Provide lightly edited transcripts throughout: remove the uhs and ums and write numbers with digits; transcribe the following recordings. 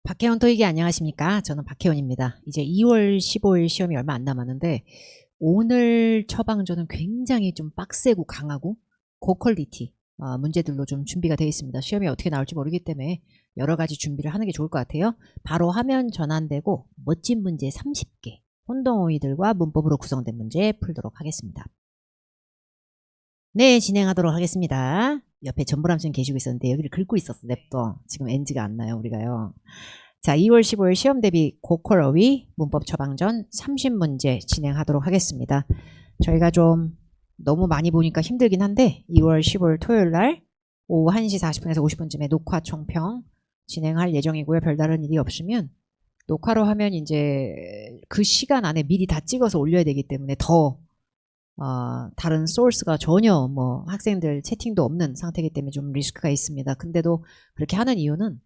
박혜원 토익이 안녕하십니까? 저는 박혜원입니다. 이제 2월 15일 시험이 얼마 안 남았는데 오늘 처방전은 굉장히 좀 빡세고 강하고 고퀄리티 문제들로 좀 준비가 되어 있습니다. 시험이 어떻게 나올지 모르기 때문에 여러 가지 준비를 하는 게 좋을 것 같아요. 바로 화면 전환되고 멋진 문제 30개, 혼동어휘들과 문법으로 구성된 문제 풀도록 하겠습니다. 네, 진행하도록 하겠습니다. 옆에 전보람쌤 계시고 있었는데 여기를 긁고 있었어, 냅둬. 지금 NG가 안 나요, 우리가요. 자, 2월 15일 시험 대비 고퀄어휘 문법 처방전 30문제 진행하도록 하겠습니다. 저희가 좀 너무 많이 보니까 힘들긴 한데 2월 15일 토요일 날 오후 1시 40분에서 50분쯤에 녹화 총평 진행할 예정이고요. 별다른 일이 없으면 녹화로 하면 이제 그 시간 안에 미리 다 찍어서 올려야 되기 때문에 더 다른 소스가 전혀 뭐 학생들 채팅도 없는 상태이기 때문에 좀 리스크가 있습니다. 근데도 그렇게 하는 이유는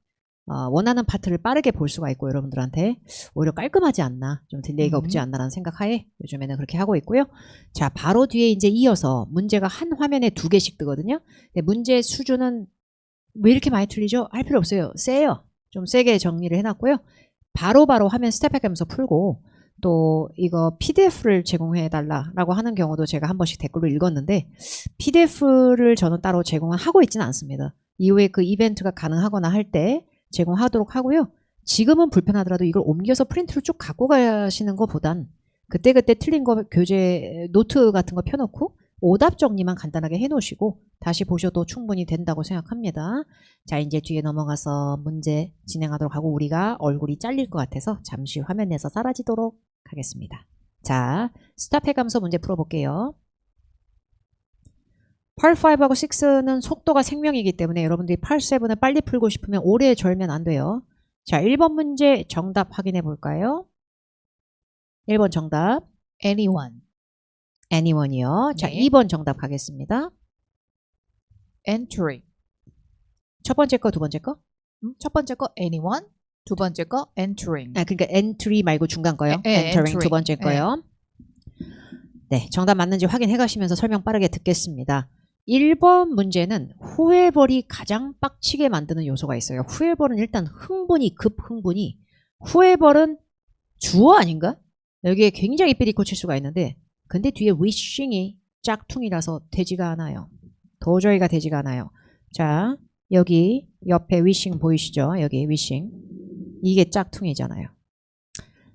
원하는 파트를 빠르게 볼 수가 있고 여러분들한테 오히려 깔끔하지 않나, 좀 딜레이가 없지 않나라는 생각하에 요즘에는 그렇게 하고 있고요. 자, 바로 뒤에 이제 이어서 문제가 한 화면에 2개씩 뜨거든요. 근데 문제 수준은 왜 이렇게 많이 틀리죠? 할 필요 없어요. 세요. 좀 세게 정리를 해놨고요. 바로바로 화면 스텝해가면서 풀고 또 이거 PDF를 제공해 달라라고 하는 경우도 제가 한 번씩 댓글로 읽었는데 PDF를 저는 따로 제공하고 있지는 않습니다. 이후에 그 이벤트가 가능하거나 할 때 제공하도록 하고요. 지금은 불편하더라도 이걸 옮겨서 프린트를 쭉 갖고 가시는 것보단 그때그때 틀린 거 교재 노트 같은 거 펴놓고 오답 정리만 간단하게 해놓으시고 다시 보셔도 충분히 된다고 생각합니다. 자, 이제 뒤에 넘어가서 문제 진행하도록 하고 우리가 얼굴이 잘릴 것 같아서 잠시 화면에서 사라지도록 하겠습니다. 자, 스탑해가면서 문제 풀어볼게요. Part 5하고 6는 속도가 생명이기 때문에 여러분들이 Part 7을 빨리 풀고 싶으면 오래 절면 안 돼요. 자, 1번 문제 정답 확인해 볼까요? 1번 정답 anyone. anyone이요. 자, 네. 2번 정답 가겠습니다. entering. 첫 번째 거, 두 번째 거? 첫 번째 거 anyone, 두 번째 거 entering. 그러니까 entry 말고 중간 거요. entering entering. 두 번째 거요. 네, 정답 맞는지 확인해 가시면서 설명 빠르게 듣겠습니다. 1번 문제는 whoever이 가장 빡치게 만드는 요소가 있어요. whoever는 일단 흥분이 whoever는 주어 아닌가? 여기에 굉장히 삐리 꽂힐 수가 있는데 근데 뒤에 wishing이 짝퉁이라서 되지가 않아요. 도저히가 되지가 않아요. 자, 여기 옆에 wishing 보이시죠? 여기 wishing. 이게 짝퉁이잖아요.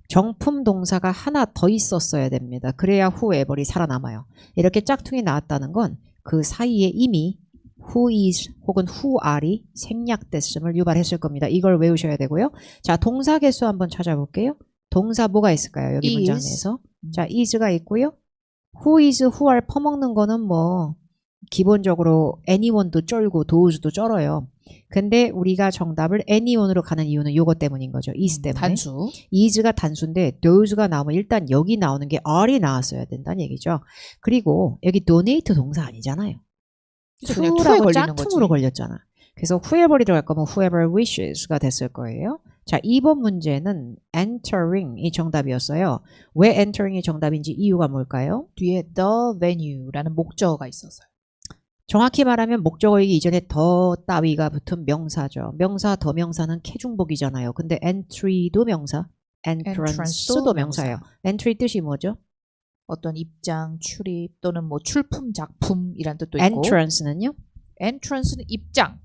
정품 동사가 하나 더 있었어야 됩니다. 그래야 whoever이 살아남아요. 이렇게 짝퉁이 나왔다는 건 그 사이에 이미 who is 혹은 who are이 생략됐음을 유발했을 겁니다. 이걸 외우셔야 되고요. 자, 동사 개수 한번 찾아볼게요. 동사 뭐가 있을까요? 여기 문장 내에서. 자, is가 있고요. who is, who are 퍼먹는 거는 뭐 기본적으로 anyone도 쩔고 those도 쩔어요. 근데 우리가 정답을 anyone으로 가는 이유는 이것 때문인 거죠. is 때문에. 단수. is가 단수인데 those가 나오면 일단 여기 나오는 게 are이 나왔어야 된다는 얘기죠. 그리고 여기 donate 동사 아니잖아요. 그냥 to라고 to에 걸리는 짝퉁으로 거지. 걸렸잖아. 그래서 whoever이 들어갈 거면 whoever wishes가 됐을 거예요. 자, 2번 문제는 entering이 정답이었어요. 왜 entering이 정답인지 이유가 뭘까요? 뒤에 the venue라는 목적어가 있었어요. 정확히 말하면 목적어이기 이전에 더 따위가 붙은 명사죠. 명사, 더 명사는 캐중복이잖아요. 근데 entry도 명사, entrance도 명사예요. entry 뜻이 뭐죠? 어떤 입장, 출입 또는 뭐 출품, 작품이란 뜻도 있고. entrance는요? entrance는 입장.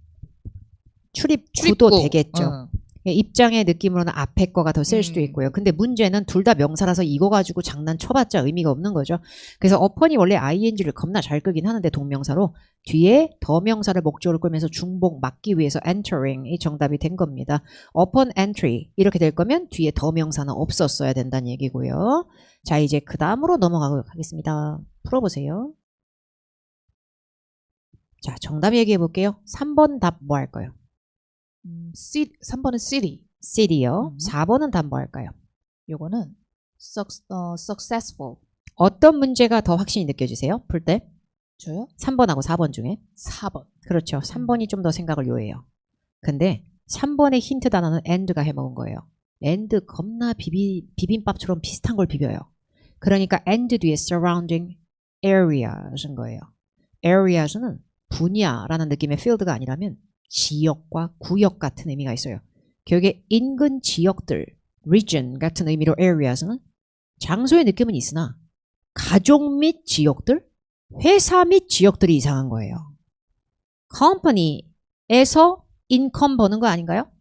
출입구도 되겠죠. 응. 입장의 느낌으로는 앞에 거가 더 셀 수도 있고요. 근데 문제는 둘 다 명사라서 이거 가지고 장난쳐봤자 의미가 없는 거죠. 그래서 upon이 원래 ing를 겁나 잘 끄긴 하는데 동명사로 뒤에 더 명사를 목적으로 끌면서 중복 막기 위해서 entering이 정답이 된 겁니다. upon entry 이렇게 될 거면 뒤에 더 명사는 없었어야 된다는 얘기고요. 자, 이제 그 다음으로 넘어가도록 하겠습니다. 풀어보세요. 자, 정답 얘기해 볼게요. 3번 답 뭐 할까요? 3번은 city. city요. 4번은 답 뭐 할까요? 요거는 successful. 어떤 문제가 더 확신이 느껴지세요? 풀 때? 저요? 3번하고 4번 중에? 4번. 그렇죠. 3번이 좀 더 생각을 요해요. 근데 3번의 힌트 단어는 and가 해먹은 거예요. and 겁나 비빔밥처럼 비슷한 걸 비벼요. 그러니까 and 뒤에 surrounding areas인 거예요. areas는 분야라는 느낌의 field가 아니라면 지역과 구역 같은 의미가 있어요. 결국에 인근 지역들, region 같은 의미로 areas는 장소의 느낌은 있으나 가족 및 지역들, 회사 및 지역들이 이상한 거예요. company에서 인컴 버는 거 아닌가요?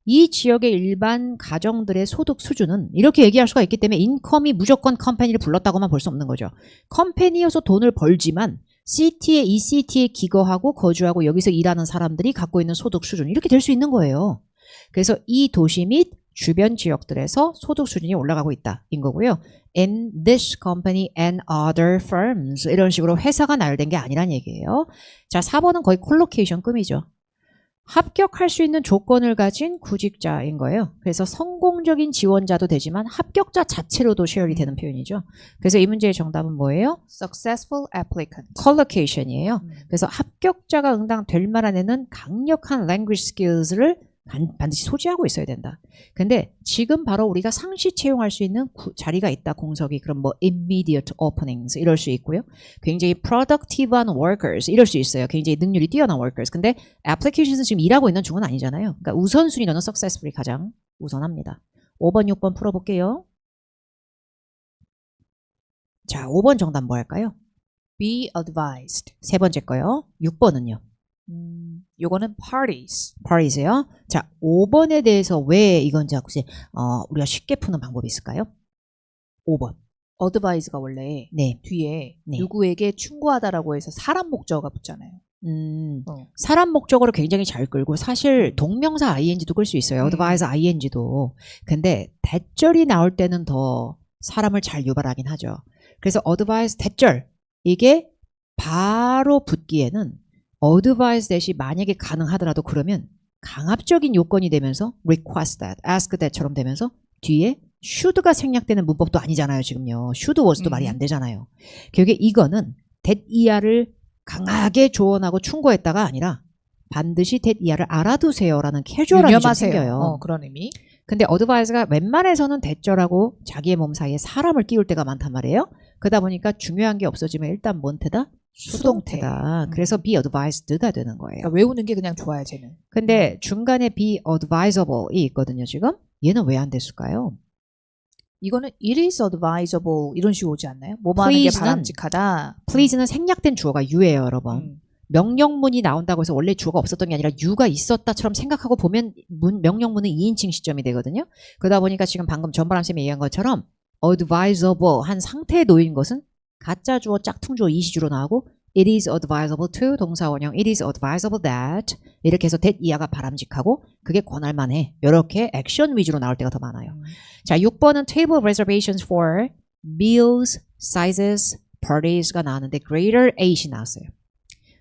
이 지역의 일반 가정들의 소득 수준은 이렇게 얘기할 수가 있기 때문에 인컴이 무조건 컴퍼니를 불렀다고만 볼 수 없는 거죠. 컴퍼니여서 돈을 벌지만 시티에 이 시티에 기거하고 거주하고 여기서 일하는 사람들이 갖고 있는 소득 수준 이렇게 될 수 있는 거예요. 그래서 이 도시 및 주변 지역들에서 소득 수준이 올라가고 있다인 거고요. In this company and other firms 이런 식으로 회사가 나열된 게 아니란 얘기예요. 자, 4번은 거의 콜로케이션급이죠. 합격할 수 있는 조건을 가진 구직자인 거예요. 그래서 성공적인 지원자도 되지만 합격자 자체로도 시열이 되는 표현이죠. 그래서 이 문제의 정답은 뭐예요? successful applicant. 컬로케이션이에요. 그래서 합격자가 응당될 만한 애는 강력한 language skills를 반드시 소지하고 있어야 된다. 근데 지금 바로 우리가 상시 채용할 수 있는 자리가 있다. 공석이 그럼 뭐 immediate openings 이럴 수 있고요. 굉장히 productive한 workers 이럴 수 있어요. 굉장히 능률이 뛰어난 workers. 근데 applications은 지금 일하고 있는 중은 아니잖아요. 그러니까 우선순위로는 successful이 가장 우선합니다. 5번, 6번 풀어볼게요. 자, 5번 정답 뭐 할까요? be advised. 세 번째 거요. 6번은요. 요거는 parties. parties요. 자, 5번에 대해서 왜 이건지 혹시 우리가 쉽게 푸는 방법이 있을까요? 5번. advise가 원래 네. 뒤에 네. 누구에게 충고하다라고 해서 사람 목적어가 붙잖아요. 사람 목적으로 굉장히 잘 끌고 사실 동명사 ing도 끌 수 있어요. advise ing도. 근데 대절이 나올 때는 더 사람을 잘 유발하긴 하죠. 그래서 advise 대절 이게 바로 붙기에는 advise 대시 만약에 가능하더라도 그러면 강압적인 요건이 되면서 request that, ask that처럼 되면서 뒤에 should가 생략되는 문법도 아니잖아요. 지금요. should was도 말이 안 되잖아요. 결국에 이거는 that 이하를 강하게 조언하고 충고했다가 아니라 반드시 that 이하를 알아두세요라는 캐주얼함이 좀 생겨요. 그런 의미. 근데 advise가 웬만해서는 대절하고 자기의 몸 사이에 사람을 끼울 때가 많단 말이에요. 그러다 보니까 중요한 게 없어지면 일단 뭔태다? 수동태다. 그래서 be advised가 되는 거예요. 그러니까 외우는 게 그냥 좋아요, 쟤는. 근데 중간에 be advisable이 있거든요, 지금. 얘는 왜 안 됐을까요? 이거는 it is advisable 이런 식으로 오지 않나요? 뭐뭐 하는 게 Please는- 바람직하다. please는 생략된 주어가 you예요, 여러분. 명령문이 나온다고 해서 원래 주어가 없었던 게 아니라 you가 있었다처럼 생각하고 보면 명령문은 2인칭 시점이 되거든요. 그러다 보니까 지금 방금 전바람 쌤이 얘기한 것처럼 advisable 한 상태에 놓인 것은 가짜 주어, 짝퉁 주어, 이시주로 나오고 it is advisable to 동사 원형 it is advisable that 이렇게 해서 that 이하가 바람직하고 그게 권할만해. 이렇게 액션 위주로 나올 때가 더 많아요. 자, 6번은 table reservations for meals, sizes, parties가 나왔는데 greater 8이 나왔어요.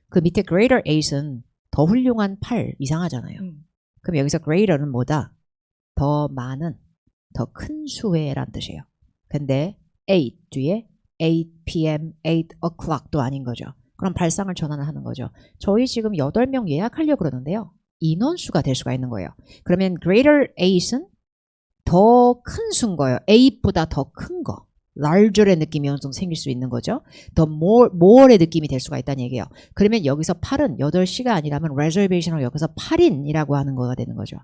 그 밑에 greater 8은 더 훌륭한 8 이상하잖아요. 그럼 여기서 greater는 뭐다? 더 많은, 더 큰 수혜란 뜻이에요. 근데 8 뒤에 8 p.m., 8 o'clock도 아닌 거죠. 그럼 발상을 전환을 하는 거죠. 저희 지금 8명 예약하려고 그러는데요. 인원수가 될 수가 있는 거예요. 그러면 greater 8은 더 큰 수인 거예요. 8보다 더 큰 거. larger의 느낌이 어느 정도 생길 수 있는 거죠. 더 more의 느낌이 될 수가 있다는 얘기예요. 그러면 여기서 8은 8시가 아니라면 reservation을 여기서 8인이라고 하는 거가 되는 거죠.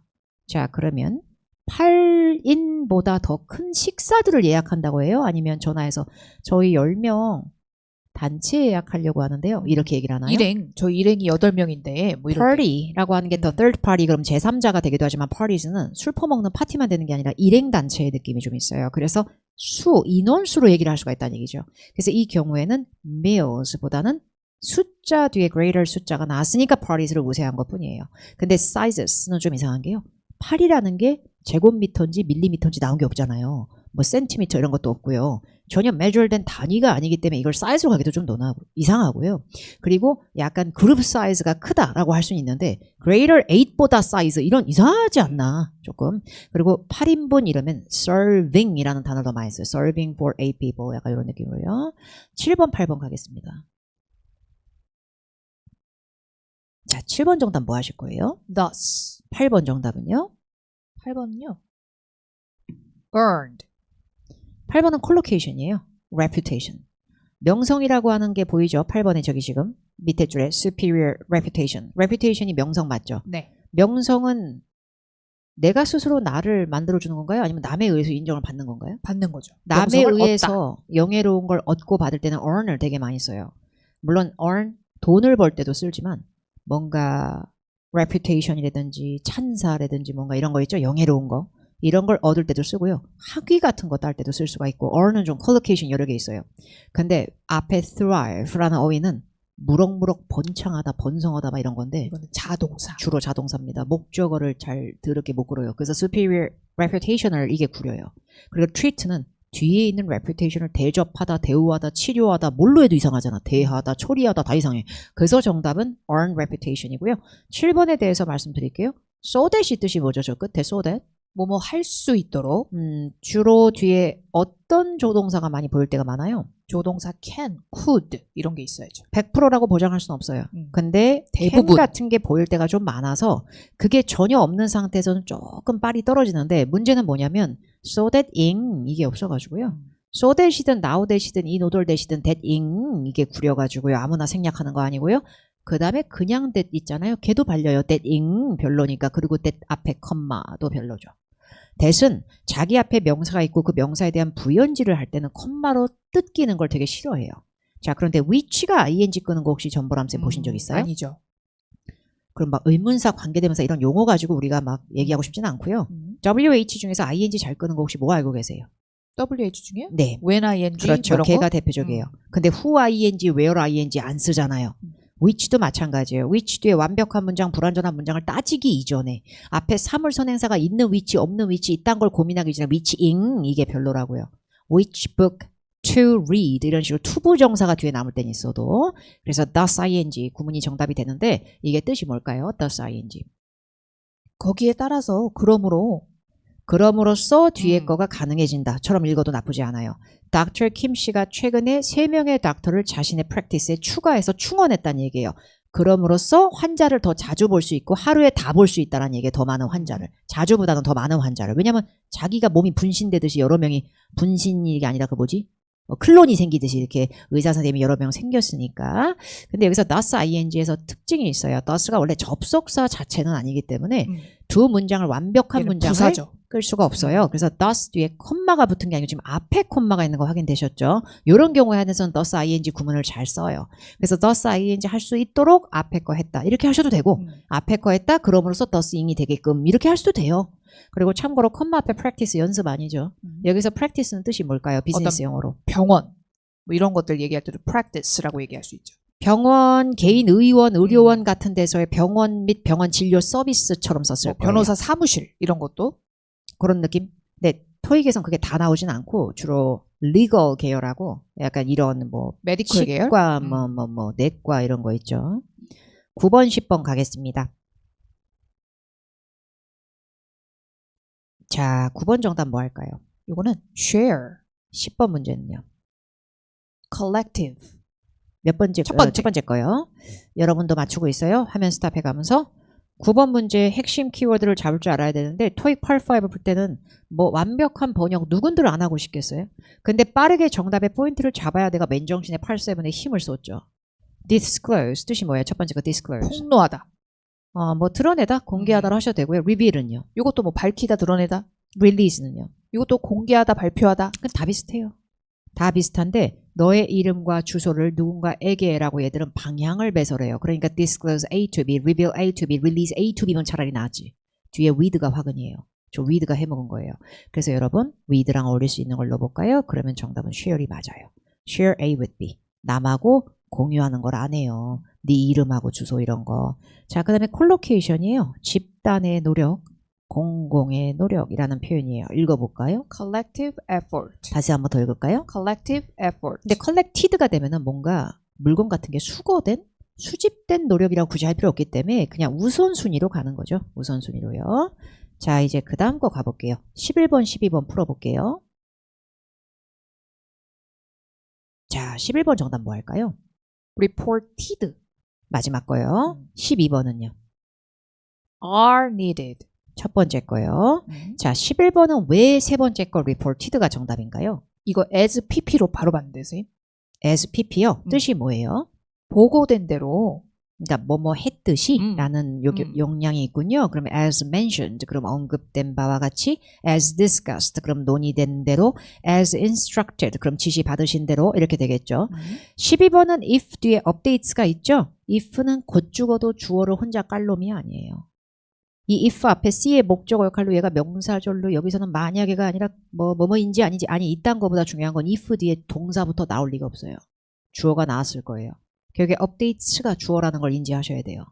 자, 그러면 8인보다 더 큰 식사들을 예약한다고 해요? 아니면 전화해서 저희 10명 단체 예약하려고 하는데요. 이렇게 얘기를 하나요? 저희 일행이 8명인데 뭐 이렇게. party라고 하는 게 더 third party 그럼 제3자가 되기도 하지만 parties는 술 퍼먹는 파티만 되는 게 아니라 일행 단체의 느낌이 좀 있어요. 그래서 인원수로 얘기를 할 수가 있다는 얘기죠. 그래서 이 경우에는 meals보다는 숫자 뒤에 greater 숫자가 나왔으니까 parties를 우세한 것 뿐이에요. 근데 sizes는 좀 이상한 게요. 8이라는 게 제곱미터인지 밀리미터인지 나온 게 없잖아요. 뭐 센티미터 이런 것도 없고요. 전혀 measure된 단위가 아니기 때문에 이걸 사이즈로 가기도 좀 이상하고요. 그리고 약간 그룹 사이즈가 크다라고 할 수는 있는데 greater 8보다 사이즈 이런 이상하지 않나 조금. 그리고 8인분 이러면 serving이라는 단어를 더 많이 써요. serving for 8 people 약간 이런 느낌으로요. 7번 8번 가겠습니다. 자, 7번 정답 뭐 하실 거예요? thus. 8번 정답은요? 8번은요. earned. 8번은 콜로케이션이에요. reputation. 명성이라고 하는 게 보이죠? 8번에 저기 지금 밑에 줄에 superior reputation. reputation이 명성 맞죠? 네. 명성은 내가 스스로 나를 만들어주는 건가요? 아니면 남에 의해서 인정을 받는 건가요? 받는 거죠. 남에 명성을 의해서 영예로운 걸 얻고 받을 때는 earn을 되게 많이 써요. 물론 earn, 돈을 벌 때도 쓰지만 뭔가 reputation이라든지 찬사라든지 뭔가 이런 거 있죠? 영예로운 거. 이런 걸 얻을 때도 쓰고요. 학위 같은 거 딸 때도 쓸 수가 있고 earn은 좀 collocation 여러 개 있어요. 근데 앞에 thrive라는 어휘는 무럭무럭 번창하다, 번성하다 막 이런 건데 이거는 자동사. 주로 자동사입니다. 목적어를 잘 더럽게 못 그려요. 그래서 superior reputation을 이게 구려요. 그리고 treat는 뒤에 있는 reputation을 대접하다, 대우하다, 치료하다, 뭘로 해도 이상하잖아. 대하다, 처리하다 다 이상해. 그래서 정답은 earn reputation이고요. 7번에 대해서 말씀드릴게요. so that이 뜻이 뭐죠? 저 끝에 so that? 뭐뭐 할 수 있도록 주로 뒤에 어떤 조동사가 많이 보일 때가 많아요? 조동사 can, could 이런 게 있어야죠. 100%라고 보장할 수는 없어요. 근데 대부분. can 같은 게 보일 때가 좀 많아서 그게 전혀 없는 상태에서는 조금 빨이 떨어지는데 문제는 뭐냐면 so that ing 이게 없어가지고요. so that이든 now that이든 in order that이든 that ing 이게 구려가지고요. 아무나 생략하는 거 아니고요. 그 다음에 그냥 that 있잖아요. 걔도 발려요. that ing 별로니까. 그리고 that 앞에 컴마도 별로죠. that은 자기 앞에 명사가 있고 그 명사에 대한 부연지를 할 때는 컴마로 뜯기는 걸 되게 싫어해요. 자, 그런데 which가 ing 끄는 거 혹시 전보람쌤 보신 적 있어요? 아니죠. 그럼 막 의문사, 관계대명사 이런 용어 가지고 우리가 막 얘기하고 싶지는 않고요. WH 중에서 ing 잘 끄는 거 혹시 뭐 알고 계세요? WH 중에? 네. when ing 그렇죠. 이런 걔가 거? 대표적이에요. 근데 who ing, where ing 안 쓰잖아요. which도 마찬가지예요. which 뒤에 완벽한 문장, 불완전한 문장을 따지기 이전에 앞에 사물선행사가 있는 which, 없는 which 이딴 걸 고민하기 전에 whiching 이게 별로라고요. which book to read 이런 식으로 투부정사가 뒤에 남을 땐 있어도 그래서 thus ing 구문이 정답이 되는데 이게 뜻이 뭘까요? thus ing 거기에 따라서 그럼으로써 뒤에 거가 가능해진다처럼 읽어도 나쁘지 않아요. 닥터 킴 씨가 최근에 3명의 닥터를 자신의 프랙티스에 추가해서 충원했다는 얘기예요. 그럼으로써 환자를 더 자주 볼 수 있고 하루에 다 볼 수 있다는 얘기에 더 많은 환자를. 자주보다는 더 많은 환자를. 왜냐면 자기가 몸이 분신되듯이 여러 명이 분신이 아니라 그 뭐지? 클론이 생기듯이 이렇게 의사 선생님이 여러 명 생겼으니까. 근데 여기서 thus ing에서 특징이 있어요. thus가 원래 접속사 자체는 아니기 때문에 두 문장을 완벽한 얘는 문장을 부사죠. 끌 수가 없어요. 그래서 thus 뒤에 콤마가 붙은 게 아니고 지금 앞에 콤마가 있는 거 확인되셨죠? 이런 경우에 한해서는 thus ing 구문을 잘 써요. 그래서 thus ing 할 수 있도록 앞에 거 했다. 이렇게 하셔도 되고 앞에 거 했다. 그럼으로써 thus ing이 되게끔 이렇게 할 수도 돼요. 그리고 참고로 콤마 앞에 practice 연습 아니죠. 여기서 practice는 뜻이 뭘까요? 비즈니스 용어로. 병원 뭐 이런 것들 얘기할 때도 practice라고 얘기할 수 있죠. 병원, 개인 의원, 의료원 같은 데서의 병원 및 병원 진료 서비스처럼 썼을 거예요. 변호사 사무실 이런 것도 그런 느낌? 네, 토익에선 그게 다 나오진 않고 주로 legal 계열하고 약간 이런 뭐 메디컬 계열? 치과, 내과 이런 거 있죠. 9번, 10번 가겠습니다. 자, 9번 정답 뭐 할까요? 이거는 share, 10번 문제는요. collective. 몇 번째? 첫 번째. 첫 번째 거요. 여러분도 맞추고 있어요. 화면 스탑해 가면서 9번 문제 핵심 키워드를 잡을 줄 알아야 되는데 토익 8.5 풀 때는 뭐 완벽한 번역 누군들 안 하고 싶겠어요? 근데 빠르게 정답의 포인트를 잡아야 내가 맨정신에 8.7에 힘을 쏟죠. disclose 뜻이 뭐예요? 첫 번째 거 disclose. 폭로하다. 뭐 드러내다, 공개하다로 하셔도 되고요. reveal은요. 이것도 뭐 밝히다, 드러내다. release는요. 이것도 공개하다, 발표하다. 그건 다 비슷해요. 다 비슷한데 너의 이름과 주소를 누군가에게라고 얘들은 방향을 배설해요. 그러니까 disclose A to B, reveal A to B, release A to B면 차라리 낫지. 뒤에 with가 화근이에요. 저 with가 해먹은 거예요. 그래서 여러분 with랑 어울릴 수 있는 걸 넣어볼까요? 그러면 정답은 share이 맞아요. share A with B. 남하고 공유하는 걸 안 해요. 네 이름하고 주소 이런 거. 자, 그 다음에 collocation이에요. 집단의 노력, 공공의 노력이라는 표현이에요. 읽어볼까요? collective effort. 다시 한번 더 읽을까요? collective effort. 근데 collected가 되면은 뭔가 물건 같은 게 수거된, 수집된 노력이라고 굳이 할 필요 없기 때문에 그냥 우선순위로 가는 거죠. 우선순위로요. 자, 이제 그 다음 거 가볼게요. 11번, 12번 풀어볼게요. 자, 11번 정답 뭐 할까요? reported. 마지막 거요. 12번은요. are needed. 첫 번째 거요. 자, 11번은 왜 세 번째 거 reported가 정답인가요? 이거 as pp로 바로 봤는데 선생님. as pp요. 뜻이 뭐예요? 보고된 대로 그러니까 뭐뭐 했듯이 라는 용량이 있군요. 그러면 as mentioned 그럼 언급된 바와 같이 as discussed 그럼 논의된 대로 as instructed 그럼 지시 받으신 대로 이렇게 되겠죠. 12번은 if 뒤에 updates가 있죠. if는 곧 죽어도 주어를 혼자 깔 놈이 아니에요. 이 if 앞에 C의 목적어 역할로 얘가 명사절로 여기서는 만약에가 아니라 뭐뭐인지 아닌지 아니 이딴 거보다 중요한 건 if 뒤에 동사부터 나올 리가 없어요. 주어가 나왔을 거예요. 결국에 updates가 주어라는 걸 인지하셔야 돼요.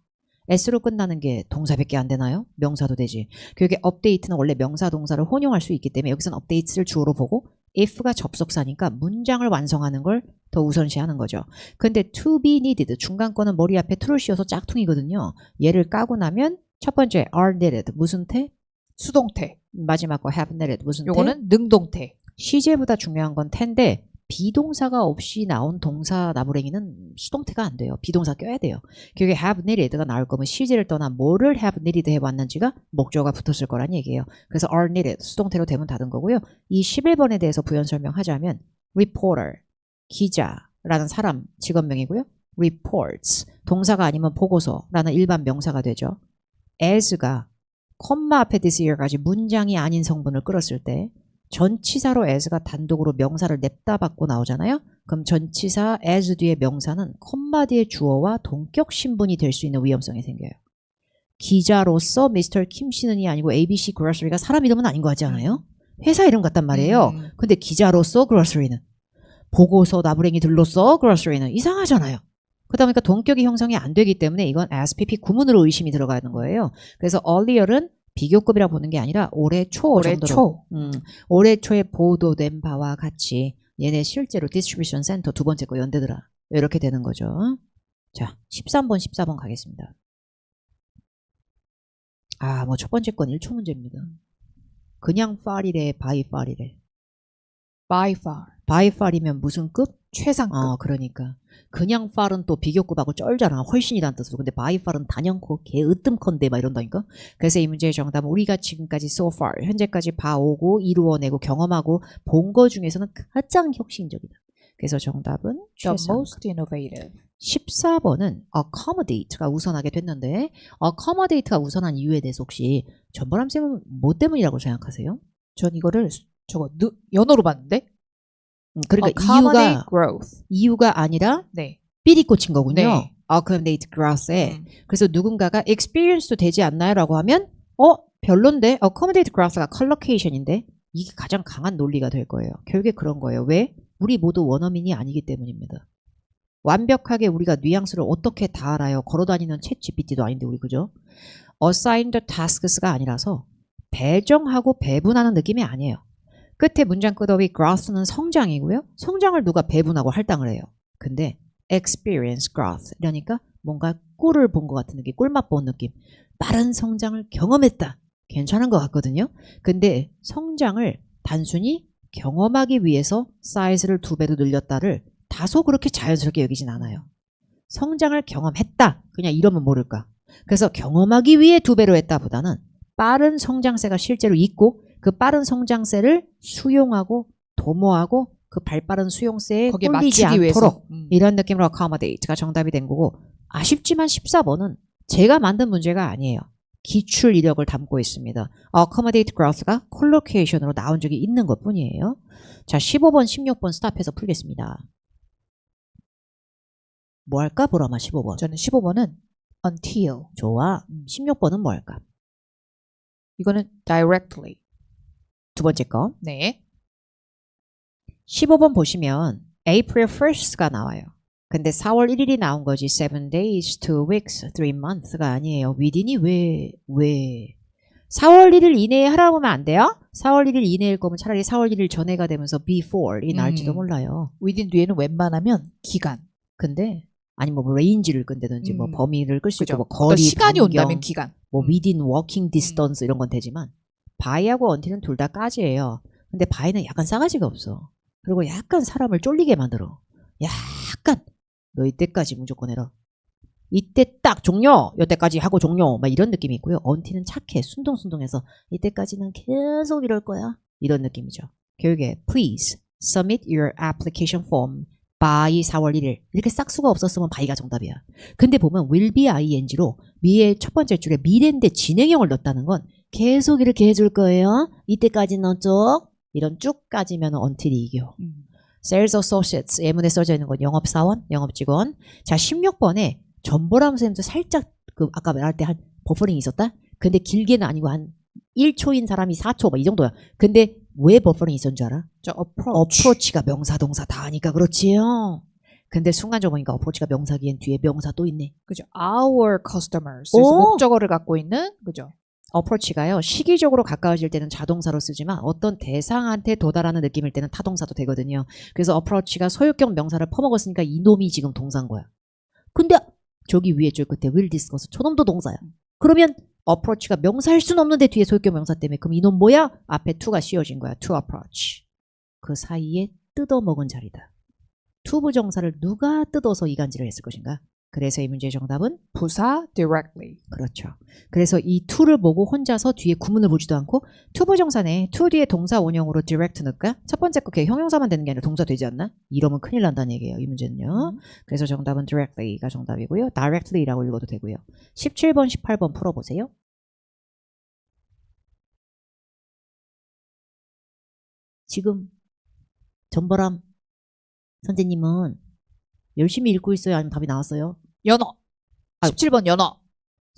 s로 끝나는 게 동사밖에 안 되나요? 명사도 되지. 결국에 update는 원래 명사 동사를 혼용할 수 있기 때문에 여기서는 updates를 주어로 보고 if가 접속사니까 문장을 완성하는 걸 더 우선시하는 거죠. 근데 to be needed 중간 거는 머리 앞에 to를 씌워서 짝퉁이거든요. 얘를 까고 나면 첫 번째 are needed 무슨 태? 수동태. 마지막 거 have needed 무슨 태? 요거는 능동태. 시제보다 중요한 건 태인데 비동사가 없이 나온 동사 나부랭이는 수동태가 안 돼요. 비동사 껴야 돼요. 결국에 have needed가 나올 거면 시제를 떠나 뭐를 have needed 해봤는지가 목적어가 붙었을 거란 얘기예요. 그래서 are needed 수동태로 되면 닫은 거고요. 이 11번에 대해서 부연 설명하자면 reporter 기자라는 사람 직업명이고요. reports 동사가 아니면 보고서라는 일반 명사가 되죠. as가 콤마 앞에 this year까지 문장이 아닌 성분을 끌었을 때 전치사로 as가 단독으로 명사를 냅다 받고 나오잖아요. 그럼 전치사 as 뒤에 명사는 콤마 뒤에 주어와 동격 신분이 될 수 있는 위험성이 생겨요. 기자로서 미스터 킴 씨는이 아니고 ABC 그로서리가 사람 이름은 아닌 것 같지 않아요? 회사 이름 같단 말이에요. 근데 기자로서 그로서리는 보고서 나부랭이들로서 그로서리는 이상하잖아요. 그러다 보니까 동격이 형성이 안 되기 때문에 이건 SPP 구문으로 의심이 들어가는 거예요. 그래서 earlier은 비교급이라 보는 게 아니라 올해 초 올해 정도로 초. 올해 초에 보도된 바와 같이 얘네 실제로 디스트리뷰션 센터 두 번째 거 연대더라. 이렇게 되는 거죠. 자, 13번, 14번 가겠습니다. 아, 뭐 첫 번째 건 1초 문제입니다. 그냥 far이래, by far이래. by far. by far이면 무슨 급? 최상급. 그러니까. 그냥 far은 또 비교급하고 쩔잖아. 훨씬이란 뜻으로. 근데 by far은 단연코 개 으뜸컨대 막 이런다니까. 그래서 이 문제의 정답은 우리가 지금까지 so far, 현재까지 봐오고 이루어내고 경험하고 본 거 중에서는 가장 혁신적이다. 그래서 정답은 The 최상급. most innovative. 14번은 accommodate가 우선하게 됐는데 accommodate가 우선한 이유에 대해서 혹시 전보람 쌤은 뭐 때문이라고 생각하세요? 전 이거를 연어로 봤는데. 그러니까 accommodate growth. 이유가 아니라 네. 삘이 꽂힌 거군요. 네. accommodate growth에. 그래서 누군가가 experience도 되지 않나요? 라고 하면 별론데 accommodate growth가 collocation인데 이게 가장 강한 논리가 될 거예요. 결국에 그런 거예요. 왜? 우리 모두 원어민이 아니기 때문입니다. 완벽하게 우리가 뉘앙스를 어떻게 다 알아요. 걸어다니는 챗 GPT도 아닌데 우리 그죠? assigned tasks가 아니라서 배정하고 배분하는 느낌이 아니에요. 끝에 문장 끝어위 growth는 성장이고요. 성장을 누가 배분하고 할당을 해요. 근데 experience growth 이러니까 뭔가 꿀을 본 것 같은 느낌, 꿀맛 본 느낌. 빠른 성장을 경험했다. 괜찮은 것 같거든요. 근데 성장을 단순히 경험하기 위해서 사이즈를 2배로 늘렸다를 다소 그렇게 자연스럽게 여기진 않아요. 성장을 경험했다. 그냥 이러면 모를까. 그래서 경험하기 위해 2배로 했다 보다는 빠른 성장세가 실제로 있고 그 빠른 성장세를 수용하고 도모하고 그 발빠른 수용세에 거기에 꼴리지 맞추기 위해서. 않도록 이런 느낌으로 accommodate가 정답이 된 거고 아쉽지만 14번은 제가 만든 문제가 아니에요. 기출 이력을 담고 있습니다. accommodate growth가 collocation으로 나온 적이 있는 것 뿐이에요. 자, 15번, 16번 스탑해서 풀겠습니다. 뭐 할까? 보라마 15번. 저는 15번은 until. 좋아. 16번은 뭐 할까? 이거는 directly. 두 번째 거. 네. 15번 보시면 April 1st가 나와요. 근데 4월 1일이 나온 거지 7 days, 2 weeks, 3 months가 아니에요. within이 왜 4월 1일 이내에 하라고 하면 안 돼요? 4월 1일 이내일 거면 차라리 4월 1일 전에가 되면서 before이 나을지도 몰라요. within 뒤에는 웬만하면 기간. 근데 아니 뭐 레인지를 끈다든지 뭐 범위를 끌 수 있고 뭐 거리, 시간이 반경, 온다면 기간. 뭐 within walking distance 이런 건 되지만 by하고 until은 둘 다 까지예요. 근데 by는 약간 싸가지가 없어. 그리고 약간 사람을 쫄리게 만들어. 약간 너 이때까지 무조건 해라. 이때 딱 종료. 이때까지 하고 종료. 막 이런 느낌이 있고요. until은 착해. 순둥순둥해서 이때까지는 계속 이럴 거야. 이런 느낌이죠. 결국에 please submit your application form by 4월 1일. 이렇게 싹수가 없었으면 by가 정답이야. 근데 보면 will be ing로 위에 첫 번째 줄에 미래인데 진행형을 넣었다는 건 계속 이렇게 해줄 거예요. 이때까지 넣었죠. 이런 쭉 까지면 until이 이겨. Sales Associates 예문에 써져 있는 건 영업사원, 영업직원. 자, 16번에 전보람 선생님도 살짝 그 아까 말할 때 한 버퍼링이 있었다? 근데 길게는 아니고 한 1초인 사람이 4초 막 이 정도야. 근데 왜 버퍼링이 있었는 줄 알아? 저 approach. 어프로치가 명사 동사 다 하니까 그렇지요. 근데 순간적으로 보니까 어프로치가 명사기엔 뒤에 명사 또 있네. 그죠. Our customers. 그래서 오! 목적어를 갖고 있는 그죠. 어프로치가요. 시기적으로 가까워질 때는 자동사로 쓰지만 어떤 대상한테 도달하는 느낌일 때는 타동사도 되거든요. 그래서 어프로치가 소유격 명사를 퍼먹었으니까 이놈이 지금 동사인 거야. 근데 저기 위에 줄 끝에 will discuss 저놈도 동사야. 그러면 어프로치가 명사일 수는 없는데 뒤에 소유격 명사 때문에 그럼 이놈 뭐야? 앞에 to가 씌워진 거야. to approach. 그 사이에 뜯어먹은 자리다. to 부정사를 누가 뜯어서 이간질을 했을 것인가? 그래서 이 문제의 정답은 부사 directly. 그렇죠. 그래서 이 to를 보고 혼자서 뒤에 구문을 보지도 않고 to 부정사네. to 뒤에 동사 원형으로 direct 넣을까? 첫 번째 거 형용사만 되는 게 아니라 동사 되지 않나? 이러면 큰일 난다는 얘기예요. 이 문제는요. 그래서 정답은 directly가 정답이고요. directly라고 읽어도 되고요. 17번, 18번 풀어보세요. 지금 전보람 선생님은 열심히 읽고 있어요? 아니면 답이 나왔어요? 연어. 아. 17번 연어.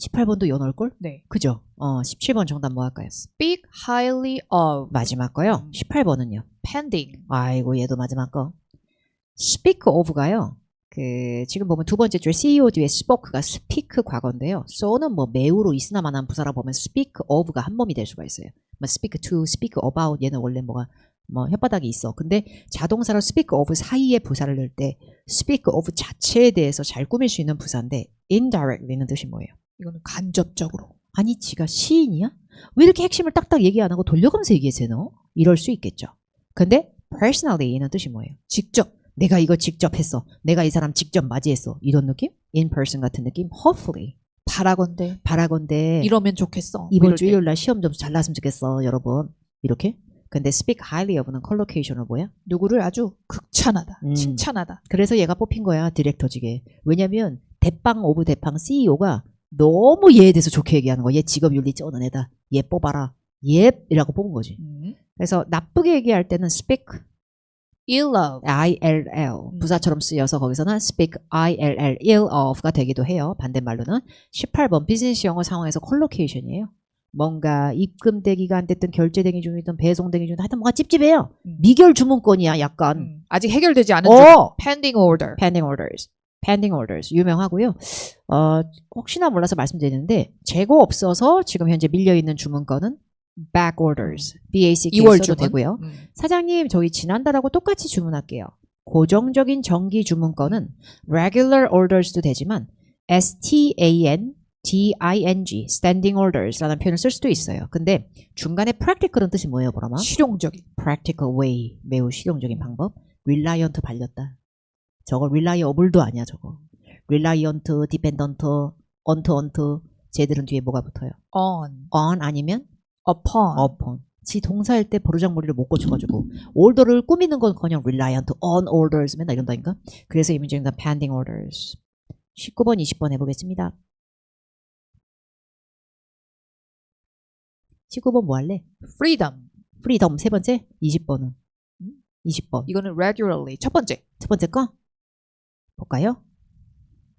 18번도 연어일걸? 네. 그죠? 17번 정답 뭐 할까요? Speak highly of. 마지막 거요. 18번은요. pending. 아이고 얘도 마지막 거. speak of가요. 지금 보면 두 번째 줄 CEO 뒤에 spoke가 speak 과거인데요. so는 뭐 매우로 있으나마나 부사라 보면 speak of가 한 몸이 될 수가 있어요. 뭐 speak to, speak about 얘는 원래 뭐가 뭐 혓바닥이 있어. 근데 자동사로 speak of 사이에 부사를 넣을 때 speak of 자체에 대해서 잘 꾸밀 수 있는 부사인데 indirectly는 뜻이 뭐예요? 이거는 간접적으로. 아니 지가 시인이야? 왜 이렇게 핵심을 딱딱 얘기 안 하고 돌려가면서 얘기했어 너? 이럴 수 있겠죠. 근데 personally는 뜻이 뭐예요? 직접. 내가 이거 직접 했어. 내가 이 사람 직접 맞이했어. 이런 느낌? in person 같은 느낌? hopefully. 바라건대 이러면 좋겠어. 이번 이럴 주 때. 일요일 날 시험 점수 잘 나왔으면 좋겠어. 여러분. 이렇게? 근데 speak highly of는 컬로케이션은 뭐야? 누구를 아주 극찬하다. 칭찬하다. 그래서 얘가 뽑힌 거야. 디렉터직에. 왜냐면 대빵 오브 대빵 CEO가 너무 얘에 대해서 좋게 얘기하는 거야. 얘 직업윤리 쩌는 애다. 얘 뽑아라. 얘 이라고 뽑은 거지. 그래서 나쁘게 얘기할 때는 speak ill of. ILL 부사처럼 쓰여서 거기서는 speak ILL ill of가 되기도 해요. 반대말로는 18번 비즈니스 영어 상황에서 컬로케이션이에요. 뭔가 입금되기가 안 됐든 결제되기 중이든 배송되기 중이든 하여튼 뭔가 찝찝해요. 미결 주문권이야 약간. 아직 해결되지 않은 pending order. pending orders 유명하고요. 혹시나 몰라서 말씀드리는데 재고 없어서 지금 현재 밀려있는 주문건은 back orders, BACK 2월 써도 주문. 되고요. 사장님 저희 지난달하고 똑같이 주문할게요. 고정적인 정기 주문건은 regular orders도 되지만 STANDING, standing orders라는 표현을 쓸 수도 있어요. 근데 중간에 practical은 뜻이 뭐예요, 보라마? 실용적인. practical way, 매우 실용적인 방법. reliant 발렸다. 저거 reliable도 아니야, 저거. reliant, dependent, onto. 쟤들은 뒤에 뭐가 붙어요? on 아니면 upon. 지 동사일 때 보르장머리를 못 고쳐가지고 order를 꾸미는 건커녕 reliant on orders 맨날 이런다니까. 그래서 이 문제는 pending orders. 19번, 20번 해보겠습니다. 19번 뭐 할래? freedom 세 번째, 20번은 20번. 이거는 regularly. 첫 번째. 첫 번째 거 볼까요?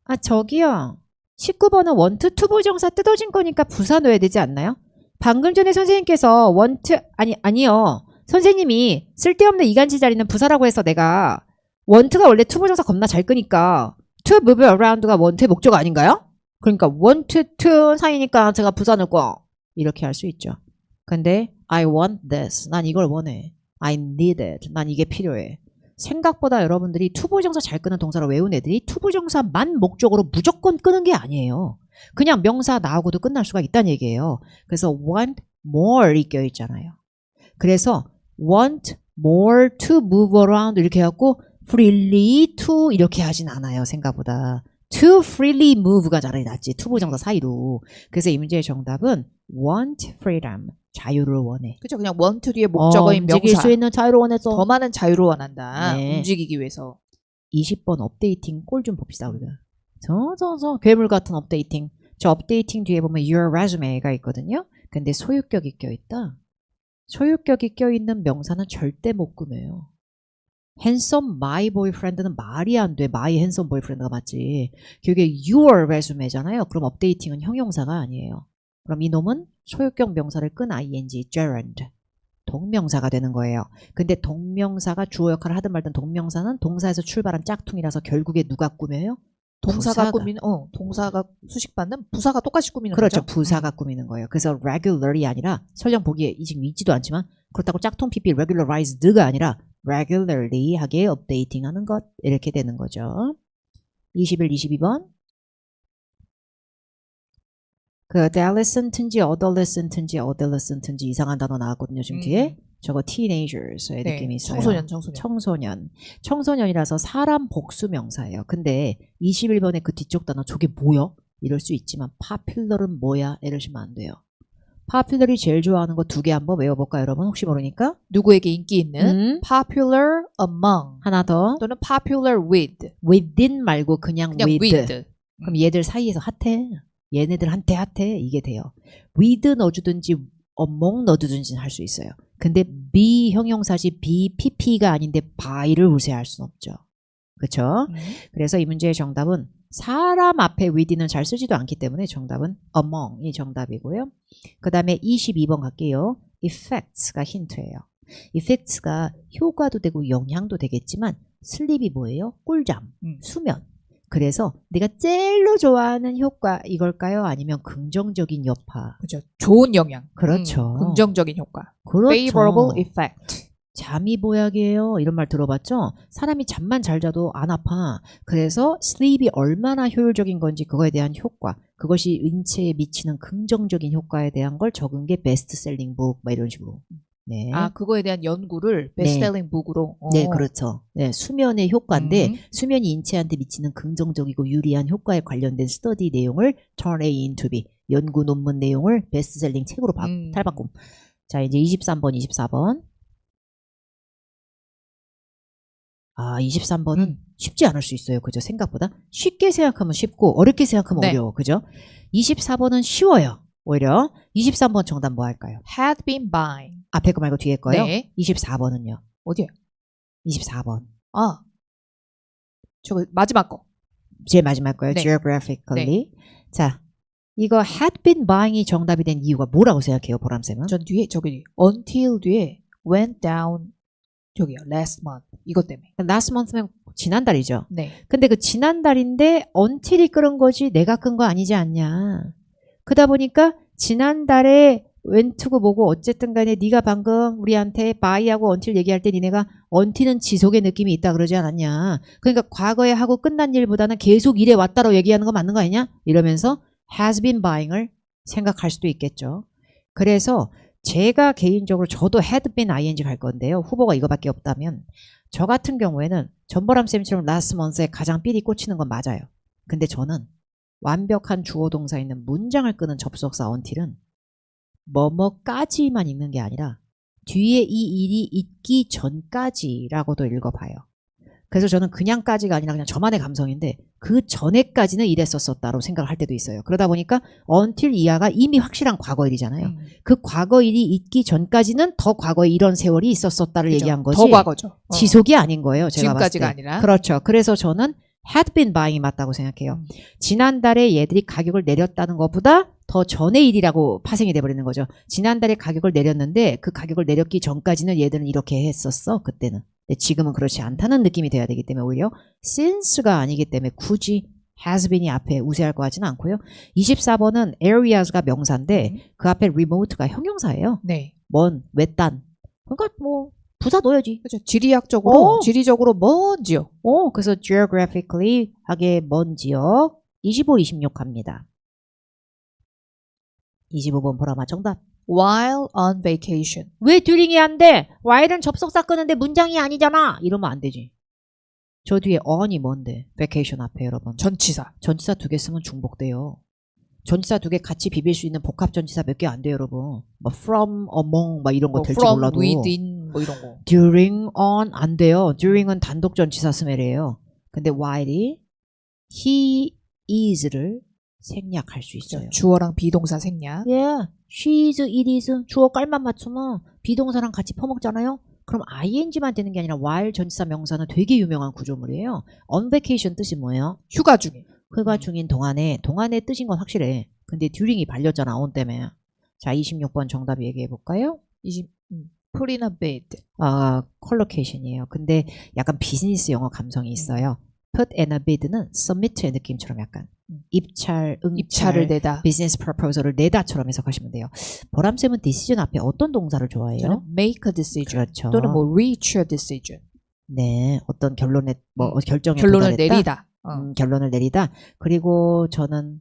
아 저기요. 19번은 want to 부정사 뜯어진 거니까 부사 넣어야 되지 않나요? 방금 전에 선생님께서 want 아니요. 선생님이 쓸데없는 이간질 자리는 부사라고 해서 내가 want가 원래 to 부정사 겁나 잘 끄니까 to move around가 want의 목적 아닌가요? 그러니까 want to 사이니까 제가 부사 넣고 이렇게 할 수 있죠. 근데 I want this. 난 이걸 원해. I need it. 난 이게 필요해. 생각보다 여러분들이 to 부정사 잘 끄는 동사로 외운 애들이 to 부정사만 목적으로 무조건 끄는 게 아니에요. 그냥 명사 나오고도 끝날 수가 있다는 얘기예요. 그래서 want more이 껴있잖아요. 그래서 want more to move around 이렇게 해갖고 freely to 이렇게 하진 않아요. 생각보다. to freely move가 자리에 놨지. 투부정사 사이로. 그래서 이 문제의 정답은 want freedom. 자유를 원해. 그죠? 그냥 want 뒤에 목적어인 움직일 명사. 수 있는 자유를 원했어. 더 많은 자유를 원한다. 네. 움직이기 위해서. 20번 업데이팅 꼴 좀 봅시다 우리가. 괴물 같은 업데이팅. 저 업데이팅 뒤에 보면 your resume가 있거든요. 근데 소유격이 껴있다. 소유격이 껴있는 명사는 절대 못 꾸며요. handsome my boyfriend는 말이 안 돼. my handsome boyfriend가 맞지. 그게 your resume잖아요. 그럼 업데이팅은 형용사가 아니에요. 그럼 이놈은 소유격 명사를 끈 ing, gerund. 동명사가 되는 거예요. 근데 동명사가 주어 역할을 하든 말든 동명사는 동사에서 출발한 짝퉁이라서 결국에 누가 꾸며요? 동사가 꾸미는 동사가 수식받는 부사가 똑같이 꾸미는 그렇죠. 거죠. 부사가 꾸미는 거예요. 그래서 regularly 아니라 설령 보기에 지금 있지도 않지만 그렇다고 짝퉁 PP regularized가 아니라 regularly 하게 updating 하는 것 이렇게 되는 거죠. 21, 22번 그 adolescent인지 adolescent인지 이상한 단어 나왔거든요. 지금 뒤에 저거 teenagers의 네, 느낌이 있어요. 청소년이라서 사람 복수 명사예요. 근데 21번의 그 뒤쪽 단어 저게 뭐야? 이럴 수 있지만 popular은 뭐야? 이러시면 안 돼요. popular이 제일 좋아하는 거 두 개 한번 외워볼까요, 여러분? 혹시 모르니까 누구에게 인기 있는 popular among 하나 더 또는 popular with within 말고 그냥 with. with. 그럼 얘들 사이에서 핫해. 얘네들한테 핫해. 이게 돼요. with 넣어주든지 among 넣어주든지 할 수 있어요. 근데 be 형용사지 be pp가 아닌데 by를 우세할 수는 없죠. 그렇죠? 그래서 이 문제의 정답은 사람 앞에 with는 잘 쓰지도 않기 때문에 정답은 among이 정답이고요. 그 다음에 22번 갈게요. effects가 힌트예요. effects가 효과도 되고 영향도 되겠지만 슬립이 뭐예요? 꿀잠, 수면. 그래서 내가 제일로 좋아하는 효과 이걸까요? 아니면 긍정적인 여파? 그죠. 좋은 영향. 그렇죠. 긍정적인 효과. 그렇죠. favorable effect. 잠이 보약이에요. 이런 말 들어봤죠? 사람이 잠만 잘 자도 안 아파. 그래서 sleep이 얼마나 효율적인 건지 그거에 대한 효과, 그것이 인체에 미치는 긍정적인 효과에 대한 걸 적은 게 베스트셀링 북, 막 이런 식으로. 네. 아, 그거에 대한 연구를 베스트셀링 북으로. 네, 그렇죠. 네, 수면의 효과인데 수면이 인체한테 미치는 긍정적이고 유리한 효과에 관련된 스터디 내용을 turn A into B, 연구 논문 내용을 베스트셀링 책으로 탈바꿈. 자, 이제 23번, 24번. 아, 23번은 쉽지 않을 수 있어요. 그죠? 생각보다. 쉽게 생각하면 쉽고 어렵게 생각하면 네. 어려워. 그죠? 24번은 쉬워요. 오히려 23번 정답 뭐 할까요? had been buying. 앞에 거 말고 뒤에 거요? 네. 24번은요. 어디요? 24번. 아, 저거 마지막 거. 제일 마지막 거요. 네. geographically. 자, 이거 had been buying이 정답이 된 이유가 뭐라고 생각해요, 보람쌤은? 전 뒤에 저기 until 뒤에 went down 저기요 last month 이것 때문에. last month면 지난달이죠. 네. 근데 그 지난달인데 until이 끄는 거지 내가 끈 거 아니지 않냐. 그러다 보니까 지난달에 went고 뭐고 어쨌든 간에 네가 방금 우리한테 buy하고 until 얘기할 때 니네가 until은 지속의 느낌이 있다 그러지 않았냐. 그러니까 과거에 하고 끝난 일보다는 계속 일해 왔다로 얘기하는 거 맞는 거 아니냐? 이러면서 has been buying을 생각할 수도 있겠죠. 그래서 제가 개인적으로 저도 had been ing 갈 건데요. 후보가 이거밖에 없다면 저 같은 경우에는 전보람 쌤처럼 last month에 가장 삘이 꽂히는 건 맞아요. 근데 저는 완벽한 주어 동사 있는 문장을 끄는 접속사 until은 뭐뭐까지만 읽는 게 아니라 뒤에 이 일이 있기 전까지라고도 읽어봐요. 그래서 저는 그냥까지가 아니라 그냥 저만의 감성인데 그 전에까지는 이랬었다고 생각을 할 때도 있어요. 그러다 보니까 until 이하가 이미 확실한 과거일이잖아요. 그 과거일이 있기 전까지는 더 과거에 이런 세월이 있었었다를 그죠. 얘기한 거지. 더 과거죠. 지속이 아닌 거예요. 제가 봤을 때. 지금까지가 아니라. 그렇죠. 그래서 저는 had been buying이 맞다고 생각해요. 지난달에 얘들이 가격을 내렸다는 것보다 더 전의 일이라고 파생이 돼버리는 거죠. 지난달에 가격을 내렸는데 그 가격을 내렸기 전까지는 얘들은 이렇게 했었어. 그때는. 근데 지금은 그렇지 않다는 느낌이 돼야 되기 때문에 오히려 since가 아니기 때문에 굳이 has been이 앞에 우세할 것 같지는 않고요. 24번은 areas가 명사인데 그 앞에 remote가 형용사예요. 네. 먼, 외딴. 그러니까 뭐 부사 넣어야지. 그렇죠. 지리적으로 먼 지역. 그래서 geographically 하게 먼 지역 25, 26 갑니다. 25번 보라마 정답. while on vacation. 왜 듀링이 안 돼? while은 접속사 끄는데 문장이 아니잖아. 이러면 안 되지. 저 뒤에 on이 뭔데? vacation 앞에 여러분. 전치사. 전치사 2개 쓰면 중복돼요. 전치사 2개 같이 비빌 수 있는 복합 전치사 몇 개 안 돼요, 여러분. 뭐 from, among 막 이런 거 뭐 될지 from, 몰라도. within 뭐 이런 거. during, on 안 돼요. during은 단독 전치사 스멜이에요. 근데 while이 he is를 생략할 수 있어요. 주어랑 비동사 생략. Yeah, she is, it is 주어 깔만 맞추면 비동사랑 같이 퍼먹잖아요. 그럼 ing만 되는 게 아니라 while 전치사 명사는 되게 유명한 구조물이에요. on vacation 뜻이 뭐예요? 휴가 중에. 휴가 중인 동안의 뜻인 건 확실해. 근데 during이 발렸잖아, on 때문에. 자, 26번 정답 얘기해 볼까요? put in a bid. 컬로케이션이에요. 근데 약간 비즈니스 영어 감성이 있어요. put in a bid는 submit의 느낌처럼 약간 입찰, 응찰, 입찰을 내다. 비즈니스 프로포저를 내다처럼 해석하시면 돼요. 보람쌤은 decision 앞에 어떤 동사를 좋아해요? 저는 make a decision. 그렇죠. 또는 뭐 reach a decision. 네, 어떤 결론에 결정에 결론을 도달했다? 내리다. 결론을 내리다. 그리고 저는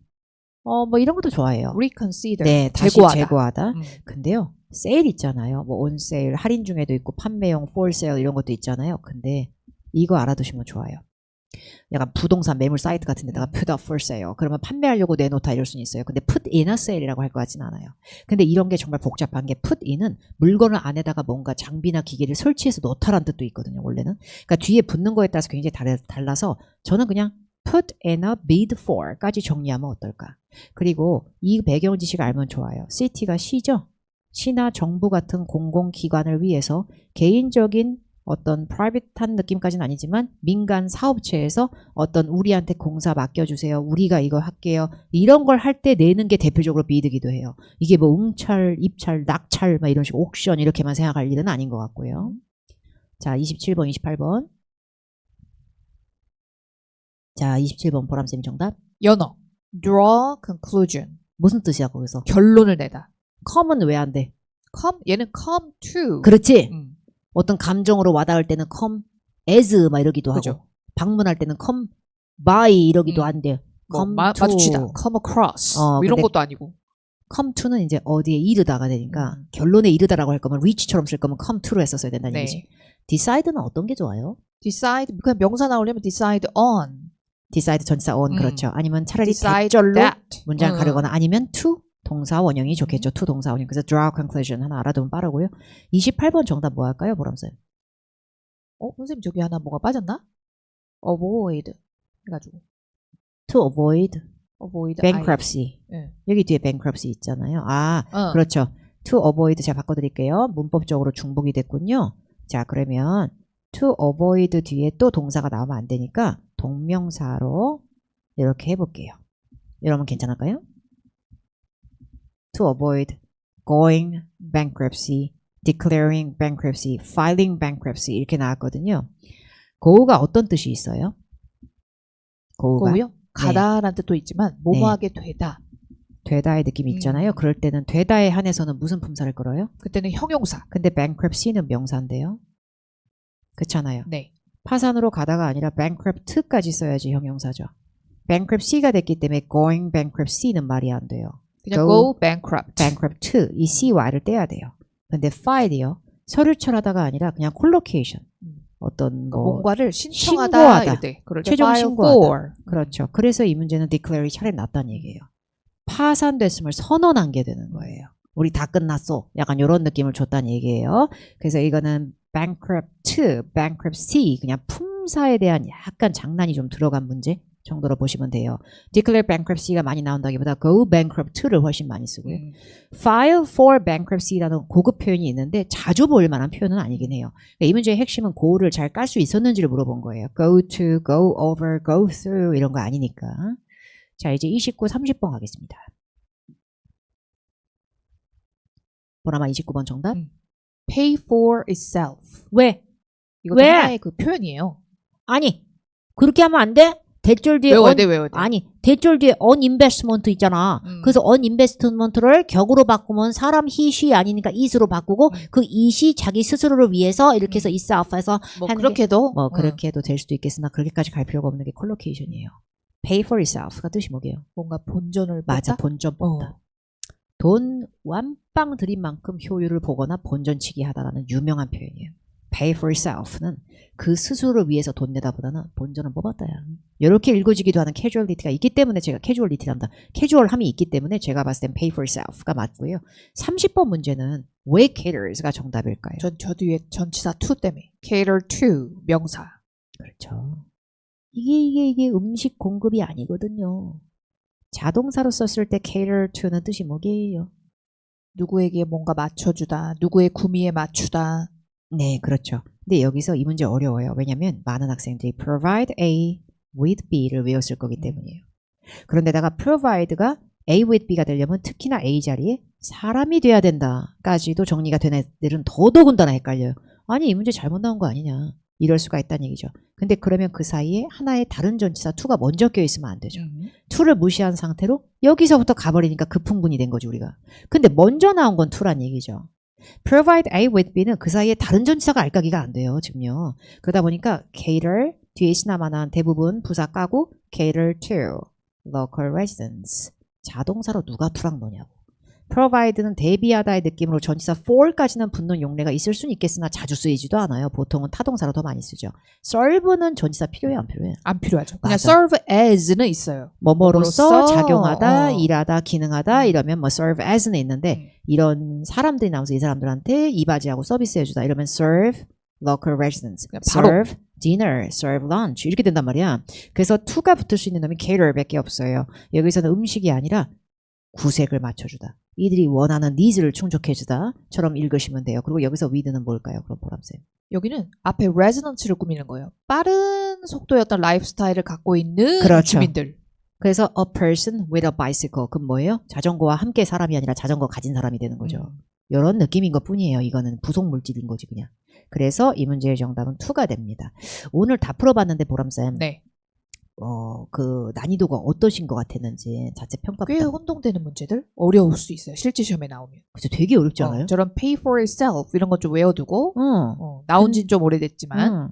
뭐 이런 것도 좋아해요. reconsider. 네, 다시 재고하다. 재고하다. 근데요, 세일 있잖아요. 뭐 on sale, 할인 중에도 있고 판매용 for sale 이런 것도 있잖아요. 근데 이거 알아두시면 좋아요. 약간 부동산 매물 사이트 같은 데다가 put up for sale. 그러면 판매하려고 내놓다 이럴 수는 있어요. 근데 put in a sale이라고 할 것 같진 않아요. 근데 이런 게 정말 복잡한 게 put in은 물건을 안에다가 뭔가 장비나 기계를 설치해서 넣다라는 뜻도 있거든요. 원래는. 그러니까 뒤에 붙는 거에 따라서 굉장히 달라서 저는 그냥 put in a bid for까지 정리하면 어떨까. 그리고 이 배경 지식 알면 좋아요. city가 시죠. 시나 정부 같은 공공기관을 위해서 개인적인 어떤 프라이빗한 느낌까지는 아니지만 민간 사업체에서 어떤 우리한테 공사 맡겨주세요. 우리가 이거 할게요. 이런 걸 할 때 내는 게 대표적으로 비드기도 해요. 이게 뭐 응찰, 입찰, 낙찰 막 이런 식으로 옥션 이렇게만 생각할 일은 아닌 것 같고요. 자, 27번, 28번. 자, 27번 보람쌤 정답. 연어. draw conclusion. 무슨 뜻이야 거기서? 결론을 내다. come은 왜 안 돼? 얘는 come to. 그렇지. 어떤 감정으로 와닿을 때는 come as 막 이러기도 그죠. 하고 방문할 때는 come by 이러기도 한데 뭐 come to 마주치다. come across. 뭐 이런 근데 것도 아니고. come to는 이제 어디에 이르다가 되니까 결론에 이르다라고 할 거면 reach처럼 쓸 거면 come to로 했었어야 된다는 네. 얘기지. decide는 어떤 게 좋아요? decide. 그냥 명사 나오려면 decide on. decide 전치사 on 그렇죠. 아니면 차라리 decide 대절로 that. 문장 가르거나 아니면 to 동사 원형이 좋겠죠. to 동사 원형. 그래서 draw conclusion 하나 알아두면 빠르고요. 28번 정답 뭐 할까요, 보람쌤? 선생님 저기 하나 뭐가 빠졌나? avoid 해가지고. to avoid avoid bankruptcy. 네. 여기 뒤에 bankruptcy 있잖아요. 그렇죠. to avoid 제가 바꿔드릴게요. 문법적으로 중복이 됐군요. 자, 그러면 to avoid 뒤에 또 동사가 나오면 안 되니까 동명사로 이렇게 해볼게요. 여러분 괜찮을까요? to avoid going bankruptcy, declaring bankruptcy, filing bankruptcy 이렇게 나왔거든요. go가 어떤 뜻이 있어요? go요? 가다라는 뜻도 있지만 뭐뭐하게 되다. 되다의 느낌이 있잖아요. 그럴 때는 되다에 한해서는 무슨 품사를 끌어요? 그때는 형용사. 근데 bankruptcy는 명사인데요. 그렇잖아요. 네. 파산으로 가다가 아니라 bankrupt까지 써야지 형용사죠. bankruptcy가 됐기 때문에 going bankruptcy는 말이 안 돼요. 그냥 go bankrupt. bankrupt 이 cy를 떼야 돼요. 근데 file이요. 서류철하다가 아니라 그냥 collocation. 어떤 뭐 뭔가를 신청하다. 신고하다. 이럴 때. 그럴 때 최종 file 신고하다. for. 그렇죠. 그래서 이 문제는 declare이 차라리 낫다는 얘기예요. 파산됐음을 선언한 게 되는 거예요. 우리 다 끝났어. 약간 이런 느낌을 줬다는 얘기예요. 그래서 이거는 bankruptcy 그냥 품사에 대한 약간 장난이 좀 들어간 문제 정도로 보시면 돼요. declare bankruptcy가 많이 나온다기보다 go bankrupt를 훨씬 많이 쓰고요. file for bankruptcy라는 고급 표현이 있는데 자주 볼 만한 표현은 아니긴 해요. 그러니까 이 문제의 핵심은 go를 잘 깔 수 있었는지를 물어본 거예요. go to, go over, go through 이런 거 아니니까. 자, 이제 29, 30번 가겠습니다. 보라마 29번 정답. pay for itself. 왜? 이것도 왜? 하나의 그 표현이에요. 아니, 그렇게 하면 안 돼? 대절 뒤에 외워야 돼, 외워야 돼. 아니, 대절 뒤에 uninvestment 있잖아. 그래서 uninvestment를 격으로 바꾸면 사람 he, she 아니니까 it으로 바꾸고 그 it이 자기 스스로를 위해서 이렇게 해서 itself에서 뭐 하는 그렇게도 뭐 그렇게 해도 될 수도 있겠으나 그렇게까지 갈 필요가 없는 게 collocation이에요. pay for itself가 뜻이 뭐게요? 뭔가 본전을 맞아, 뽑다? 본전 뽑다. 돈 완빵 들인 만큼 효율을 보거나 본전치기 하다라는 유명한 표현이에요. pay for yourself는 그 스스로를 위해서 돈 내다 보다는 본전은 뽑았다야. 이렇게 읽어지기도 하는 캐주얼리티가 있기 때문에 제가 캐주얼리티란다. 캐주얼함이 있기 때문에 제가 봤을 땐 pay for yourself가 맞고요. 30번 문제는 왜 caters가 정답일까요? 저 뒤에 전치사 to 때문에 cater to 명사. 그렇죠. 이게 음식 공급이 아니거든요. 자동사로 썼을 때 cater to는 뜻이 뭐게요? 누구에게 뭔가 맞춰주다, 누구의 구미에 맞추다. 네, 그렇죠. 근데 여기서 이 문제 어려워요. 왜냐하면 많은 학생들이 provide A with B를 외웠을 거기 때문이에요. 그런데다가 provide가 A with B가 되려면 특히나 A 자리에 사람이 돼야 된다까지도 정리가 된 애들은 더더군다나 헷갈려요. 아니 이 문제 잘못 나온 거 아니냐. 이럴 수가 있다는 얘기죠. 근데 그러면 그 사이에 하나의 다른 전치사 to가 먼저 껴있으면 안 되죠. to를 무시한 상태로 여기서부터 가버리니까 급풍분이 된 거지 우리가. 근데 먼저 나온 건 to란 얘기죠. provide A with B는 그 사이에 다른 전치사가 알까기가 안 돼요. 지금요. 그러다 보니까 cater 뒤에 있으나마나 대부분 부사 까고 cater to local residents. 자동사로 누가 to랑 노냐고. provide는 대비하다의 느낌으로 전치사 for까지는 붙는 용례가 있을 수는 있겠으나 자주 쓰이지도 않아요. 보통은 타동사로 더 많이 쓰죠. serve는 전치사 필요해요? 안 필요해요? 안 필요하죠. 그냥 맞아. serve as는 있어요. 뭐뭐로서 뭐로써, 작용하다, 어. 일하다, 기능하다 이러면 뭐 serve as는 있는데 음. 이런 사람들이 나오면서 이 사람들한테 이바지하고 서비스해주다 이러면 serve local residents, 그냥 바로. serve dinner, serve lunch 이렇게 된단 말이야. 그래서 to가 붙을 수 있는 놈이 cater밖에 없어요. 여기서는 음식이 아니라 구색을 맞춰주다. 이들이 원하는 니즈를 충족해주다처럼 읽으시면 돼요. 그리고 여기서 with는 뭘까요? 그럼 보람쌤. 여기는 앞에 residence를 꾸미는 거예요. 빠른 속도의 어떤 라이프 스타일을 갖고 있는 그렇죠. 주민들. 그래서 a person with a bicycle. 그건 뭐예요? 자전거와 함께 사람이 아니라 자전거 가진 사람이 되는 거죠. 이런 느낌인 것 뿐이에요. 이거는 부속 물질인 거지 그냥. 그래서 이 문제의 정답은 2가 됩니다. 오늘 다 풀어봤는데 보람쌤. 네. 그 난이도가 어떠신 것 같았는지 자체 평가 꽤 부탁. 혼동되는 문제들 어려울 수 있어요. 실제 시험에 나오면. 그죠? 되게 어렵지 않아요? 저런 pay for yourself 이런 것 좀 외워두고 나온 지는 좀 오래됐지만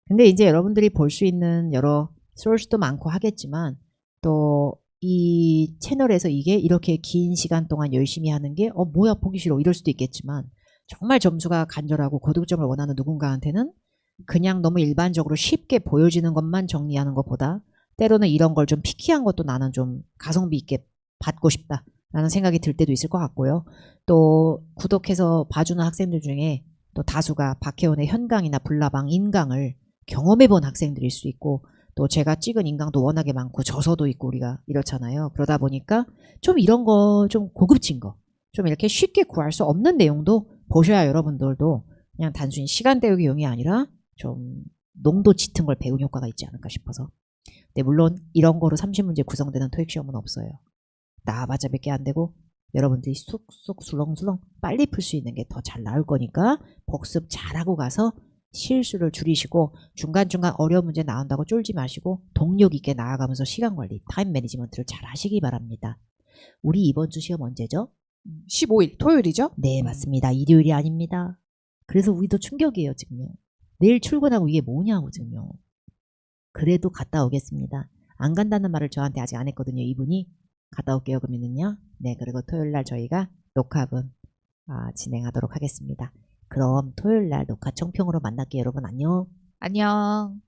근데 이제 여러분들이 볼 수 있는 여러 소스도 많고 하겠지만 또 이 채널에서 이게 이렇게 긴 시간 동안 열심히 하는 게 뭐야 보기 싫어 이럴 수도 있겠지만 정말 점수가 간절하고 고득점을 원하는 누군가한테는 그냥 너무 일반적으로 쉽게 보여지는 것만 정리하는 것보다 때로는 이런 걸 좀 피키한 것도 나는 좀 가성비 있게 받고 싶다라는 생각이 들 때도 있을 것 같고요. 또 구독해서 봐주는 학생들 중에 또 다수가 박혜원의 현강이나 불나방 인강을 경험해본 학생들일 수 있고 또 제가 찍은 인강도 워낙에 많고 저서도 있고 우리가 이렇잖아요. 그러다 보니까 좀 이런 거 좀 고급진 거 좀 이렇게 쉽게 구할 수 없는 내용도 보셔야 여러분들도 그냥 단순히 시간 때우기 용이 아니라 좀 농도 짙은 걸 배운 효과가 있지 않을까 싶어서. 근데 물론 이런 거로 30문제 구성되는 토익 시험은 없어요. 나와봤자 몇 개 안 되고 여러분들이 쑥쑥 술렁술렁 빨리 풀 수 있는 게 더 잘 나올 거니까 복습 잘하고 가서 실수를 줄이시고 중간중간 어려운 문제 나온다고 쫄지 마시고 동력 있게 나아가면서 시간 관리, 타임 매니지먼트를 잘 하시기 바랍니다. 우리 이번 주 시험 언제죠? 15일 토요일이죠? 네, 맞습니다. 일요일이 아닙니다. 그래서 우리도 충격이에요, 지금요. 내일 출근하고 이게 뭐냐고, 지금요. 그래도 갔다 오겠습니다. 안 간다는 말을 저한테 아직 안 했거든요, 이분이. 갔다 올게요, 그러면은요. 네, 그리고 토요일날 저희가 녹화분 진행하도록 하겠습니다. 그럼 토요일날 녹화 총평으로 만날게요, 여러분. 안녕. 안녕.